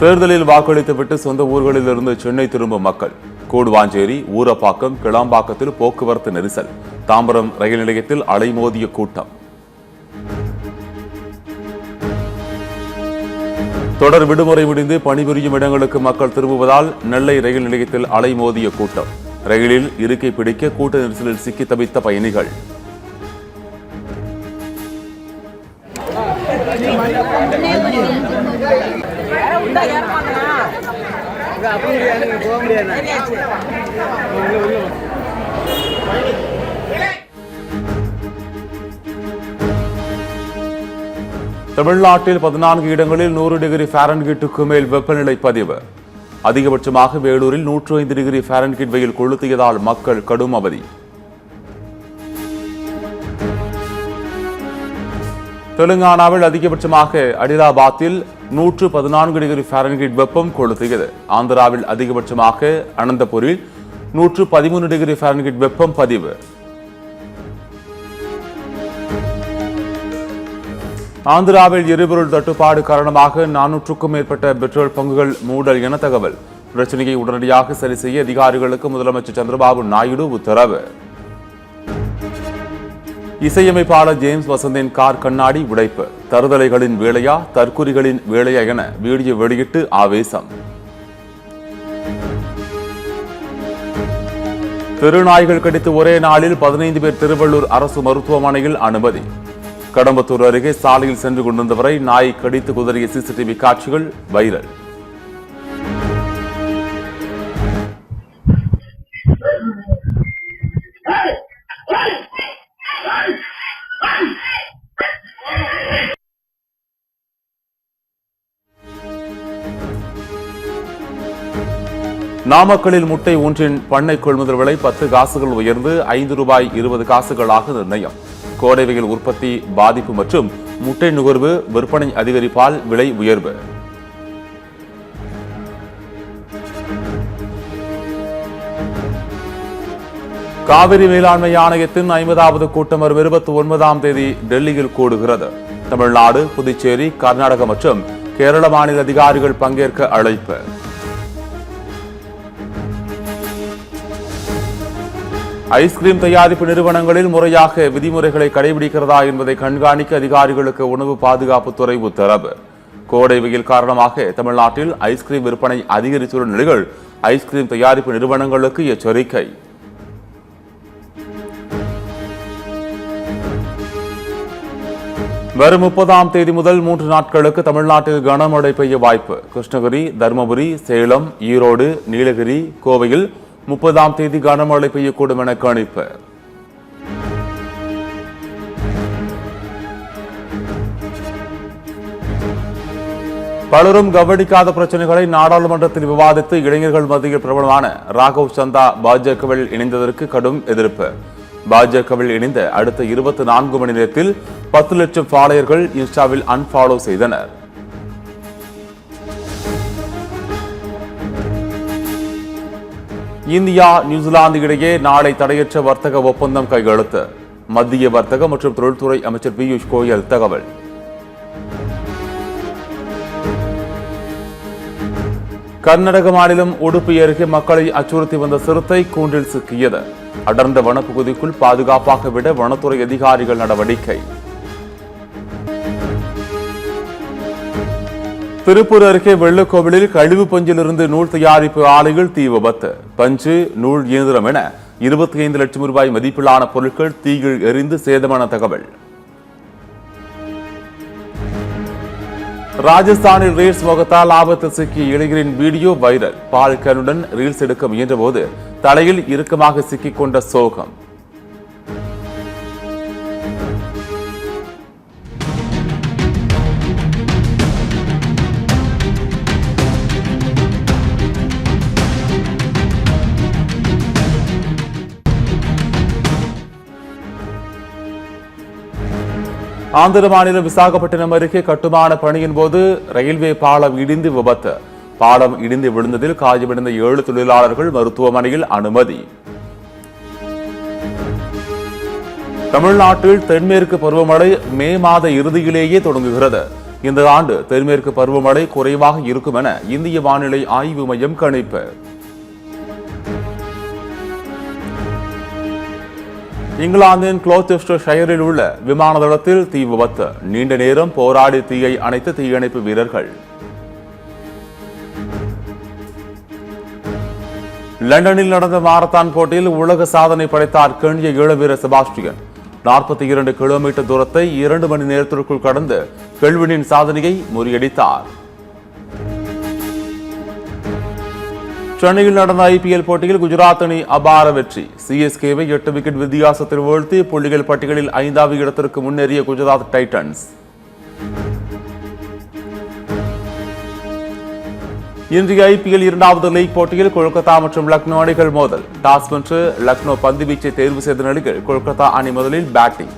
தேர்தலில் வாக்களித்துவிட்டு சொந்த ஊர்களில் இருந்து சென்னை திரும்பும் மக்கள். கூடுவாஞ்சேரி, ஊரப்பாக்கம், கிளாம்பாக்கத்தில் போக்குவரத்து நெரிசல். தாம்பரம் ரயில் நிலையத்தில் அலைமோதிய கூட்டம். தொடர் விடுமுறை முடிந்து பணிபுரியும் இடங்களுக்கு மக்கள் திரும்புவதால் நெல்லை ரயில் நிலையத்தில் அலைமோதிய கூட்டம். ரயிலில் இருக்கை பிடிக்க கூட்ட நெரிசலில் சிக்கி தவித்த பயணிகள். தமிழ்நாட்டில் 14 இடங்களில் 100 டிகிரி ஃபாரன்ஹீட்டுக்கு மேல் வெப்பநிலை பதிவு. அதிகபட்சமாக வேலூரில் 105 டிகிரி ஃபாரன்ஹீட் வெயில் கொளுத்தியதால் மக்கள் கடும் அவதி. தெலுங்கானாவில் அதிகபட்சமாக அடிலாபாத்தில் 114 டிகிரி ஃபாரன்ஹீட் வெப்பம் கொளுத்தியது. ஆந்திராவில் அதிகபட்சமாக அனந்தபுரில் 113 டிகிரி ஃபாரன்ஹீட் வெப்பம் பதிவு. ஆந்திராவில் எரிபொருள் தட்டுப்பாடு காரணமாக 400க்கும் மேற்பட்ட பெட்ரோல் பங்குகள் மூடல் என தகவல். பிரச்சனையை உடனடியாக சரி செய்ய அதிகாரிகளுக்கு முதலமைச்சர் சந்திரபாபு நாயுடு உத்தரவு. இசையமைப்பாளர் ஜேம்ஸ் வசந்தின் கார் கண்ணாடி உடைப்பு. தருதலைகளின் வேலையா தற்குறிகளின் வேலையா என வீடியோ வெளியிட்டு ஆவேசம். தெருநாய்கள் கடித்து ஒரே நாளில் 15 பேர் திருவள்ளூர் அரசு மருத்துவமனையில் அனுமதி. கடம்பத்தூர் அருகே சாலையில் சென்று கொண்டிருந்தவரை நாய் கடித்து குதறிய சிசிடிவி காட்சிகள் வைரல். நாமக்கலில் முட்டை ஒன்றின் பண்ணை கொள்முதல் விலை 10 காசுகள் உயர்ந்து ₹5.20 நிர்ணயம். கோடை வெயில் உற்பத்தி பாதிப்பு மற்றும் முட்டை நுகர்வு விற்பனை அதிகரிப்பால் விலை உயர்வு. காவிரி மேலாண்மை ஆணையத்தின் 50வது கூட்டம் வரும் 29ஆம் தேதி டெல்லியில் கூடுகிறது. தமிழ்நாடு, புதுச்சேரி, கர்நாடகம் மற்றும் கேரள மாநில அதிகாரிகள் பங்கேற்க அழைப்பு. ஐஸ்கிரீம் தயாரிப்பு நிறுவனங்களில் முறையாக விதிமுறைகளை கடைபிடிக்கிறதா என்பதை கண்காணிக்க அதிகாரிகளுக்கு உணவு பாதுகாப்புத்துறை உத்தரவு. கோடை வெயில் காரணமாக தமிழ்நாட்டில் ஐஸ்கிரீம் விற்பனை அதிகரித்துள்ள நிலையில் ஐஸ்கிரீம் தயாரிப்பு நிறுவனங்களுக்கு எச்சரிக்கை. வரும் 30ஆம் தேதி முதல் 3 நாட்களுக்கு தமிழ்நாட்டில் கனமழை பெய்ய வாய்ப்பு. கிருஷ்ணகிரி, தருமபுரி, சேலம், ஈரோடு, நீலகிரி, கோவையில் 30ஆம் தேதி கனமழை பெய்யக்கூடும் என கணிப்பு. பலரும் கவனிக்காத பிரச்சனைகளை நாடாளுமன்றத்தில் விவாதித்து இளைஞர்கள் மத்தியில் பிரபலமான ராகவ் சந்தா பாஜகவில் இணைந்ததற்கு கடும் எதிர்ப்பு. பாஜகவில் இணைந்த அடுத்த 24 மணி நேரத்தில் 10 லட்சம் ஃபாலோயர்கள் இன்ஸ்டாவில் அன்ஃபாலோ செய்தனர். இந்தியா, நியூசிலாந்து இடையே நாளை தடையற்ற வர்த்தக ஒப்பந்தம் கையெழுத்து. மத்திய வர்த்தக மற்றும் தொழில்துறை அமைச்சர் பியூஷ் கோயல் தகவல். கர்நாடக மாநிலம் உடுப்பி அருகே மக்களை அச்சுறுத்தி வந்த சிறுத்தை கூண்டில் சிக்கியது. அடர்ந்த வனப்பகுதிக்குள் பாதுகாப்பாக விட வனத்துறை அதிகாரிகள் நடவடிக்கை. திருப்பூர் அருகே வெள்ளக்கோவிலில் கழிவு பஞ்சிலிருந்து நூல் தயாரிப்பு ஆலையில் தீ விபத்து. பஞ்சு, நூல் இயந்திரம் என 25 லட்சம் ரூபாய் மதிப்பிலான பொருட்கள் தீயில் எரிந்து சேதமான தகவல். ராஜஸ்தானில் ரீல்ஸ் முகத்தால் ஆபத்தில் சிக்கிய இளைஞரின் வீடியோ வைரல். பால் கேனுடன் ரீல்ஸ் எடுக்க முயன்றபோது தலையில் இறுக்கமாக சிக்கிக் கொண்ட சோகம். ஆந்திர மாநிலம் விசாகப்பட்டினம் அருகே கட்டுமான பணியின் போது ரயில்வே பாலம் இடிந்து விபத்து. பாலம் இடிந்து விழுந்ததில் காயமடைந்த 7 தொழிலாளர்கள் மருத்துவமனையில் அனுமதி. தமிழ்நாட்டில் தென்மேற்கு பருவமழை மே மாத இறுதியிலேயே தொடங்குகிறது. இந்த ஆண்டு தென்மேற்கு பருவமழை குறைவாக இருக்கும் என இந்திய வானிலை ஆய்வு மையம் கணிப்பு. இங்கிலாந்தின் குளோச்செஸ்டர்ஷயரில் உள்ள விமான தளத்தில் தீ விபத்து. நீண்ட நேரம் போராடி தீயை அணைத்த தீயணைப்பு வீரர்கள். லண்டனில் நடந்த மாரத்தான் போட்டியில் உலக சாதனை படைத்தார் கென்ய இளவீரர் செபாஸ்டியன். 42 கிலோமீட்டர் தூரத்தை 2 மணி நேரத்திற்குள் கடந்து கெல்வினின் சாதனையை முறியடித்தார். சென்னையில் நடந்த ஐபிஎல் போட்டியில் குஜராத் அணி அபார வெற்றி. சிஎஸ்கேவை 8 விக்கெட் வித்தியாசத்தில் வீழ்த்தி புள்ளிகள் பட்டியலில் 5வது இடத்திற்கு முன்னேறிய குஜராத் டைட்டன்ஸ். இன்றைய ஐபிஎல் 2வது லீக் போட்டியில் கொல்கத்தா மற்றும் லக்னோ அணிகள் மோதல். டாஸ் வென்று லக்னோ பந்து வீச்சை தேர்வு செய்த நிலையில் கொல்கத்தா அணி முதலில் பேட்டிங்.